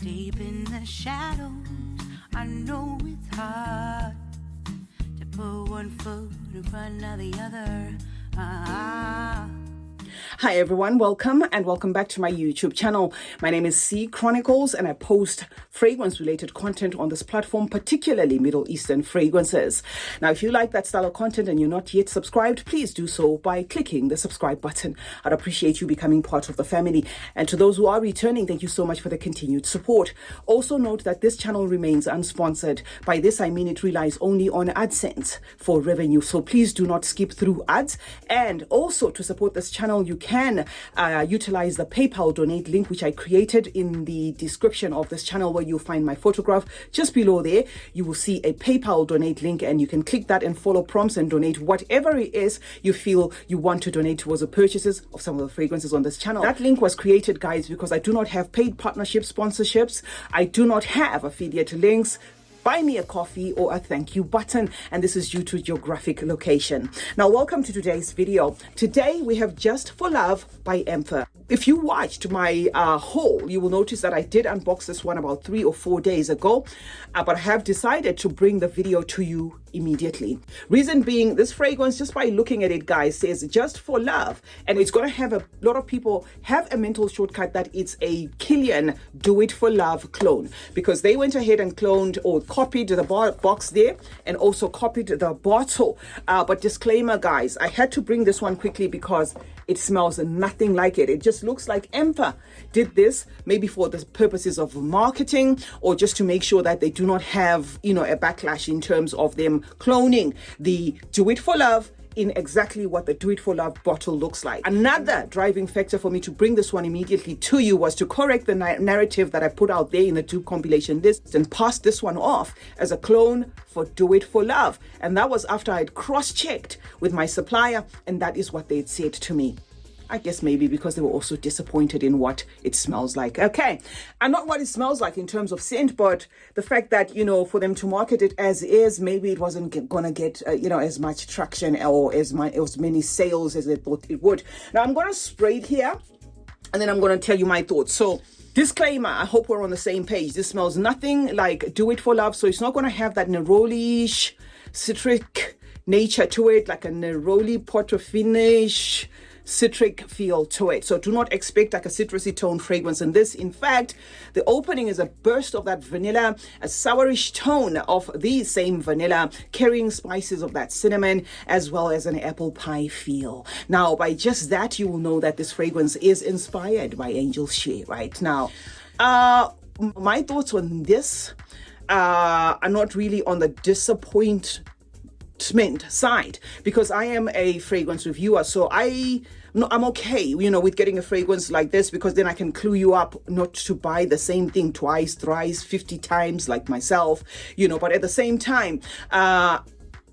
Deep in the shadows, I know it's hard to put one foot in front of the other. Hi everyone, welcome back to my YouTube channel. My name is CeeChronicles and I post fragrance related content on this platform, particularly Middle Eastern fragrances. Now, if you like that style of content and you're not yet subscribed, please do so by clicking the subscribe button. I'd appreciate you becoming part of the family. And to those who are returning, thank you so much for the continued support. Also note that this channel remains unsponsored. By this, I mean it relies only on AdSense for revenue. So please do not skip through ads. And also to support this channel, you can utilize the PayPal donate link, which I created in the description of this channel, where you'll find my photograph. Just below there, you will see a PayPal donate link, and you can click that and follow prompts and donate whatever it is you feel you want to donate towards the purchases of some of the fragrances on this channel. That link was created, guys, because I do not have paid partnership sponsorships. I do not have affiliate links, buy me a coffee, or a thank you button, and this is due to geographic location. Now, welcome to today's video. Today we have Just for Love by Emper. If you watched my haul, you will notice that I did unbox this one about 3 or 4 days ago, but I have decided to bring the video to you immediately. Reason being, this fragrance, just by looking at it, guys, says Just for Love, and it's going to have a lot of people have a mental shortcut that it's a Kilian Do It For Love clone, because they went ahead and cloned or copied the box there and also copied the bottle. But disclaimer, guys, I had to bring this one quickly because it smells nothing like it. It just looks like Emper did this maybe for the purposes of marketing, or just to make sure that they do not have, a backlash in terms of them cloning the Do It For Love in exactly what the Do It For Love bottle looks like. Another driving factor for me to bring this one immediately to you was to correct the narrative that I put out there in the two compilation list and pass this one off as a clone for Do It For Love. And that was after I'd cross-checked with my supplier, and that is what they'd said to me. I guess maybe because they were also disappointed in what it smells like. Okay. And not what it smells like in terms of scent, but the fact that, for them to market it as is, maybe it wasn't going to get, as much traction or as many sales as they thought it would. Now, I'm going to spray it here, and then I'm going to tell you my thoughts. So, disclaimer, I hope we're on the same page. This smells nothing like Do It For Love. So it's not going to have that neroli-ish citric nature to it, like a neroli portofinish citric feel to it. So do not expect like a citrusy tone fragrance in this. In fact, the opening is a burst of that vanilla, a sourish tone of the same vanilla, carrying spices of that cinnamon, as well as an apple pie feel. Now, by just that, you will know that this fragrance is inspired by Angel Shea. Right now, my thoughts on this are not really on the disappointment side, because I am a fragrance reviewer, so I'm okay, with getting a fragrance like this, because then I can clue you up not to buy the same thing twice, thrice, 50 times like myself, but at the same time,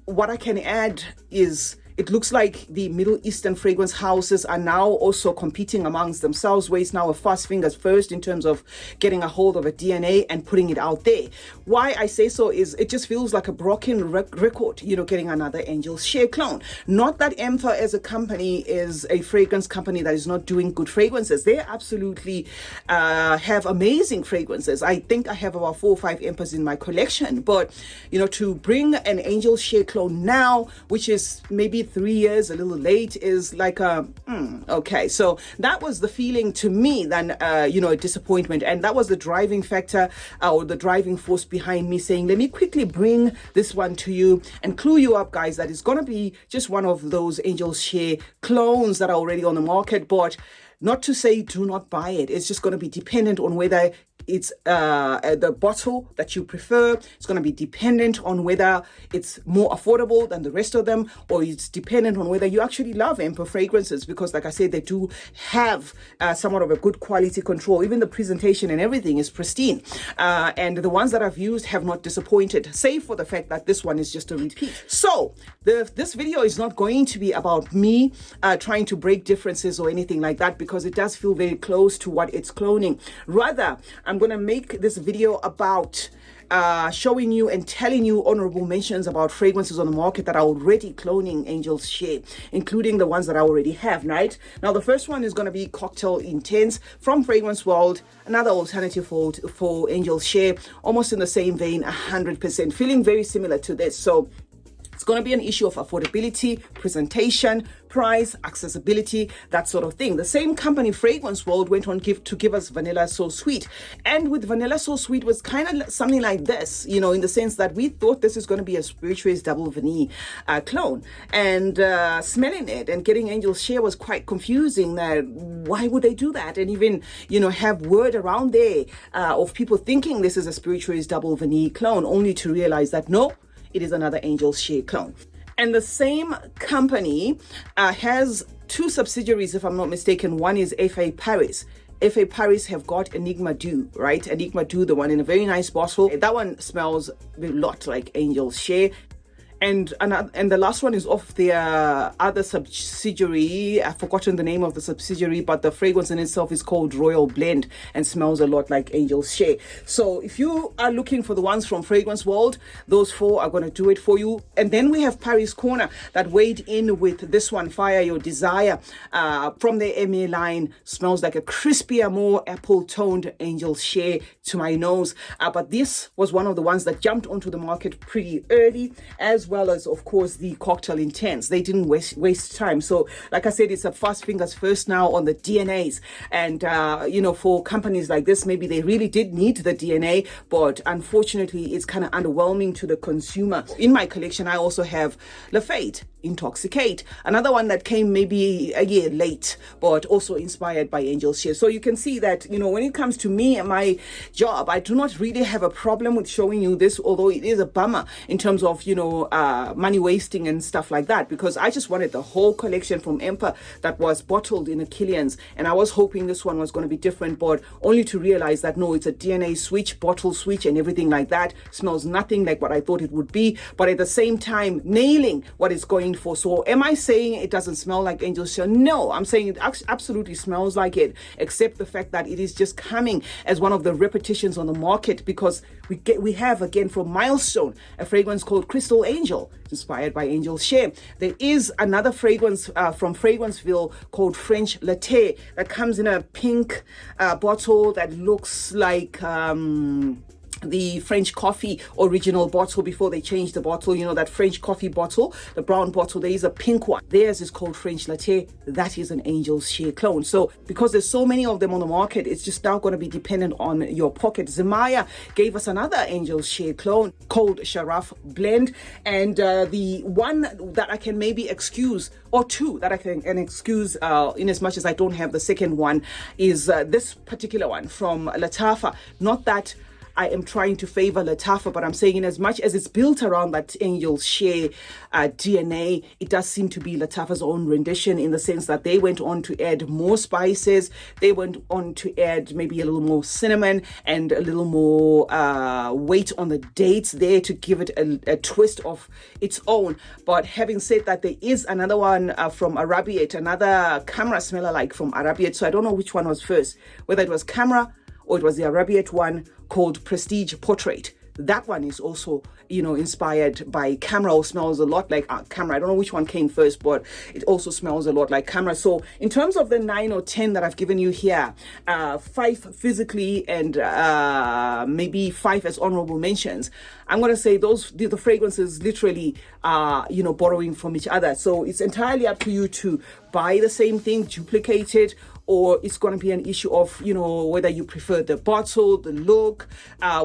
what I can add is, it looks like the Middle Eastern fragrance houses are now also competing amongst themselves, where it's now a fast fingers first in terms of getting a hold of a DNA and putting it out there. Why I say so is it just feels like a broken record, getting another Angel Shea clone. Not that Emper as a company is a fragrance company that is not doing good fragrances. They absolutely have amazing fragrances. I think I have about 4 or 5 Empers in my collection, but to bring an Angel Shea clone now, which is maybe 3 years a little late, is like okay. So that was the feeling to me, then a disappointment, and that was the driving factor or the driving force behind me saying, let me quickly bring this one to you and clue you up, guys, that it's gonna be just one of those Angel Shea clones that are already on the market. But not to say do not buy it. It's just going to be dependent on whether it's the bottle that you prefer. It's going to be dependent on whether it's more affordable than the rest of them, or it's dependent on whether you actually love Emper fragrances, because like I said, they do have somewhat of a good quality control. Even the presentation and everything is pristine, and the ones that I've used have not disappointed, save for the fact that this one is just a repeat. So this video is not going to be about me trying to break differences or anything like that, because it does feel very close to what it's cloning. Rather, I'm I'm going to make this video about showing you and telling you honorable mentions about fragrances on the market that are already cloning Angel's Share, including the ones that I already have, right? Now, the first one is going to be Cocktail Intense from Fragrance World, another alternative for Angel's Share, almost in the same vein, 100%, feeling very similar to this. So it's going to be an issue of affordability, presentation, price, accessibility, that sort of thing. The same company, Fragrance World, went on to give us Vanilla So Sweet. And with Vanilla So Sweet was kind of something like this, you know, in the sense that we thought this is going to be a Spirituous Double Vanille clone. And smelling it and getting Angel's Share was quite confusing. That why would they do that? And even, you know, have word around there of people thinking this is a Spirituous Double Vanille clone, only to realize that no, it is another Angel's Share clone. And the same company has two subsidiaries, if I'm not mistaken. One is FA Paris. FA Paris have got Enigma Dew, right? Enigma Dew, the one in a very nice bottle. That one smells a lot like Angel's Share. And the last one is of their other subsidiary. I've forgotten the name of the subsidiary, but the fragrance in itself is called Royal Blend and smells a lot like Angel's Share. So if you are looking for the ones from Fragrance World, those four are going to do it for you. And then we have Paris Corner that weighed in with this one, Fire Your Desire, from their MA line. Smells like a crispier, more apple-toned Angel's Share to my nose. But this was one of the ones that jumped onto the market pretty early, as well as, of course, the Cocktail Intense. They didn't waste time. So, like I said, it's a fast fingers first now on the DNAs. And, you know, for companies like this, maybe they really did need the DNA, but unfortunately, it's kind of underwhelming to the consumer. In my collection, I also have Lafite Intoxicate, another one that came maybe a year late, but also inspired by Angel's Share. So you can see that, you know, when it comes to me and my job, I do not really have a problem with showing you this, although it is a bummer in terms of, you know, money wasting and stuff like that, because I just wanted the whole collection from Emper that was bottled in a Killian's, and I was hoping this one was going to be different, but only to realize that no, it's a DNA switch, bottle switch, and everything like that. Smells nothing like what I thought it would be, but at the same time nailing what it's going for. So am I saying it doesn't smell like Angel's Share? No, I'm saying it absolutely smells like it, except the fact that it is just coming as one of the repetitions on the market, because we have again from Milestone a fragrance called Crystal Angel, inspired by Angel's Share. There is another fragrance from Fragranceville called French Latte that comes in a pink bottle that looks like the French coffee original bottle before they changed the bottle. You know, that French coffee bottle, the brown bottle, there is a pink one. Theirs is called French Latte. That is an Angel's Share clone. So because there's so many of them on the market, it's just now going to be dependent on your pocket. Zemaya gave us another Angel's Share clone called Sharaf Blend. And the one that I can maybe excuse, or two that I can excuse in as much as I don't have the second one, is this particular one from Latafa. Not that I am trying to favor Latafa, but I'm saying in as much as it's built around that Angel's Share DNA, it does seem to be Latafa's own rendition, in the sense that they went on to add more spices. They went on to add maybe a little more cinnamon and a little more weight on the dates there to give it a twist of its own. But having said that, there is another one from Arabiate, another camera smeller like from Arabiate. So I don't know which one was first, whether it was camera or it was the Arabiate one called Prestige Portrait. That one is also, you know, inspired by Camera, or smells a lot like Camera. I don't know which one came first, but it also smells a lot like Camera. So in terms of the 9 or 10 that I've given you here, 5 physically and maybe 5 as honorable mentions, I'm going to say those, the fragrances literally are, you know, borrowing from each other. So it's entirely up to you to buy the same thing, duplicate it, or it's going to be an issue of, you know, whether you prefer the bottle, the look,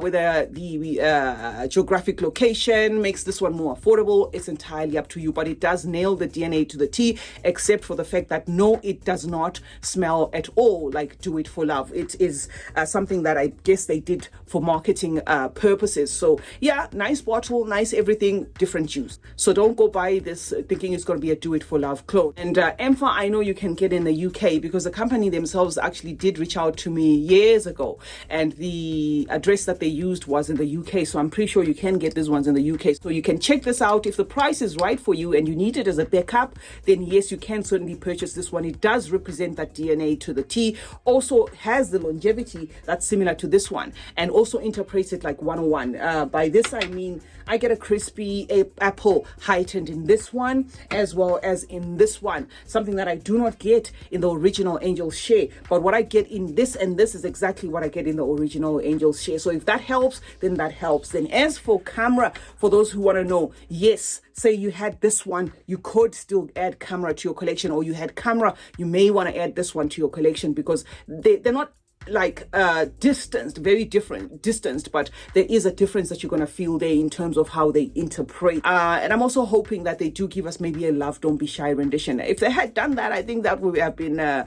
whether the geographic location makes this one more affordable. It's entirely up to you, but it does nail the DNA to the T, except for the fact that no, it does not smell at all like Do It For Love. It is something that I guess they did for marketing purposes. So yeah, nice bottle, nice everything, different juice. So don't go buy this thinking it's going to be a Do It For Love clone. And Emper, I know you can get in the UK because the company company themselves actually did reach out to me years ago, and the address that they used was in the UK. So I'm pretty sure you can get these ones in the UK. So you can check this out. If the price is right for you and you need it as a backup, then yes, you can certainly purchase this one. It does represent that DNA to the T. Also has the longevity that's similar to this one, and also interprets it like 101. By this I mean I get a crispy apple heightened in this one as well as in this one, something that I do not get in the original Angel Share. But what I get in this and this is exactly what I get in the original Angel Share. So if that helps, then that helps. Then as for camera, for those who want to know, yes, say you had this one, you could still add camera to your collection, or you had camera, you may want to add this one to your collection, because they're not like very different distanced, but there is a difference that you're going to feel there in terms of how they interpret. And I'm also hoping that they do give us maybe a Love Don't Be Shy rendition. If they had done that, I think that would have been a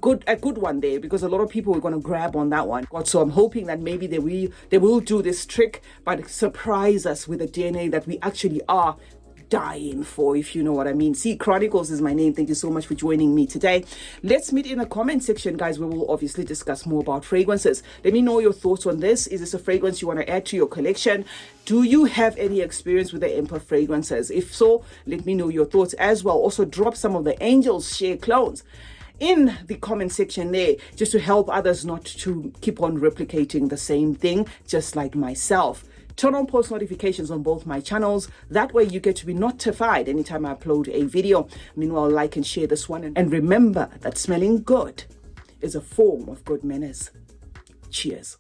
good one there, because a lot of people were going to grab on that one. So I'm hoping that maybe they will do this trick, but surprise us with the DNA that we actually are dying for, if you know what I mean. CeeChronicles is my name. Thank you so much for joining me today. Let's meet in the comment section, guys, where we'll obviously discuss more about fragrances. Let me know your thoughts on this. Is this a fragrance you want to add to your collection? Do you have any experience with the Emper fragrances? If so, let me know your thoughts as well. Also, drop some of the Angels Share clones in the comment section there, just to help others not to keep on replicating the same thing, just like myself. Turn on post notifications on both my channels. That way you get to be notified anytime I upload a video. Meanwhile, like and share this one. And remember that smelling good is a form of good manners. Cheers.